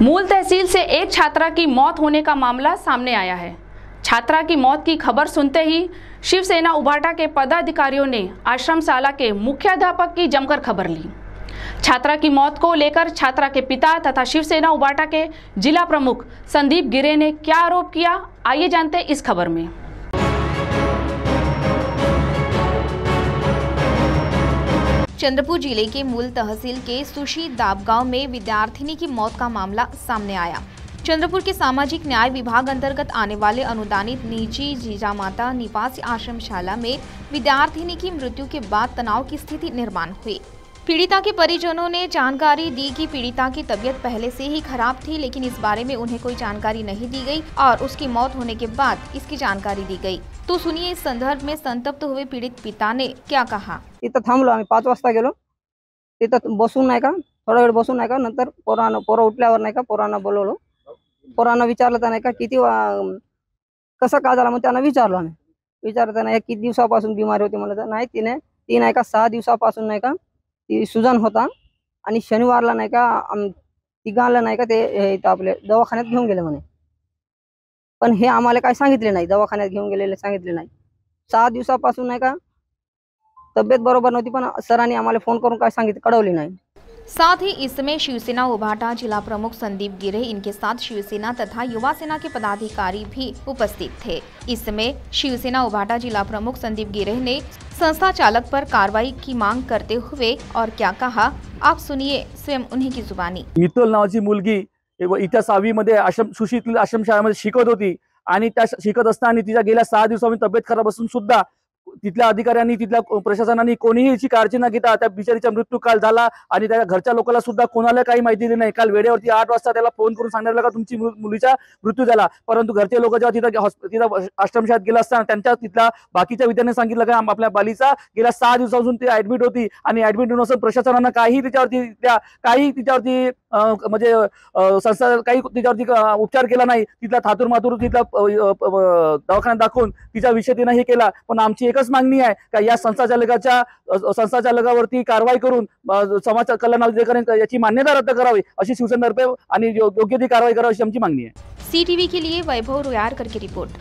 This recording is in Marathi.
मूल तहसील से एक छात्रा की मौत होने का मामला सामने आया है। छात्रा की मौत की खबर सुनते ही शिवसेना उभाटा के पदाधिकारियों ने आश्रमशाला के मुख्याध्यापक की जमकर खबर ली। छात्रा की मौत को लेकर छात्रा के पिता तथा शिवसेना उभाटा के जिला प्रमुख संदीप गिरे ने क्या आरोप किया, आइए जानते हैं इस खबर में। चंद्रपुर जिले के मूल तहसील के सुशी दाब गांव में विद्यार्थिनी की मौत का मामला सामने आया। चंद्रपुर के सामाजिक न्याय विभाग अंतर्गत आने वाले अनुदानित निजी जीजामाता निवासी आश्रमशाला में विद्यार्थिनी की मृत्यु के बाद तनाव की स्थिति निर्माण हुई। पीड़िता के परिजनों ने जानकारी दी कि पीड़िता की तबीयत पहले से ही खराब थी, लेकिन इस बारे में उन्हें कोई जानकारी नहीं दी गई और उसकी मौत होने के बाद इसकी जानकारी दी गई। तो सुनिए इस संदर्भ में संतप्त हुए पीड़ित पिता ने क्या कहा। तिथं थांबलो आम्ही 5 वाजता गेलो। तिथं बसून नाही का थोडा वेळ बसून नाही का नंतर पोरं उठल्यावर नाही का पोरांना बोलवलं। पोरांना विचारलं तर नाही का किती कसं का झालं, मग त्यांना विचारलो आम्ही। विचारता नाही किती दिवसापासून बिमारी होती, म्हणलं तर नाही ती नाही का 6 दिवसापासून नाही का ती सुजन होता आणि शनिवारला नाही का तिघांना नाही का ते इथं आपले दवाखान्यात घेऊन गेले म्हणे। पण हे आम्हाला काय सांगितले नाही, दवाखान्यात घेऊन गेलेले सांगितले नाही। 6 दिवसापासून नाही का तब्येत बरोबर नव्हती, पण सरांनी आम्हाला फोन करून काय सांगितलं कळवली नाही। साथ ही इसमें शिवसेना उभाटा जिला प्रमुख संदीप गिरे, इनके साथ शिवसेना तथा युवा सेना के पदाधिकारी भी उपस्थित थे। इसमें शिवसेना उभाटा जिला प्रमुख संदीप गिरे ने संस्था चालक पर कार्रवाई की मांग करते हुए और क्या कहा, आप सुनिए स्वयं उन्हीं की जुबानी। मितुल नावाची मुलगी इथं 6वी मध्ये सुशीतील आश्रमशाळेमध्ये शिकत होती आणि त्या शिकत असताना तिच्या गेल्या 6 दिवसांमध्ये तब्येत खराब असून सुद्धा तिथल्या अधिकाऱ्यांनी तिथल्या प्रशासनाने कोणीही याची काळजी न घेता त्या बिचारीचा मृत्यू काल झाला आणि त्याच्या घरच्या लोकांना सुद्धा कोणाला काही माहिती दिली नाही। काल वेळेवरती 8 वाजता त्याला फोन करून सांगण्यात आलं का तुमची मुलीचा मृत्यू झाला, परंतु घरचे लोक जेव्हा तिथं आश्रमशाळेत गेला असताना त्यांच्या तिथल्या बाकीच्या विद्यार्थ्यांनी सांगितलं का आपल्या बालीचा गेल्या 6 दिवसापासून ती ऍडमिट होती आणि ऍडमिट होऊन प्रशासनानं काही तिच्यावरती म्हणजे संस्था काही तिच्यावरती उपचार केला नाही। तिथला थातूर मातूर तिथला दवाखान्यात दाखवून तिचा विषय तिनं हे केला। पण आमची एकच मागणी आहे का या संस्थाचालकावरती कारवाई करून समाज कल्याण अधिकाऱ्यांनी याची मान्यता रद्द करावी अशी शिवसेनेतर्फे आणि योग्य ती कारवाई करावी अशी आमची मागणी आहे। CTV के लिए वैभव रोयारकर की रिपोर्ट।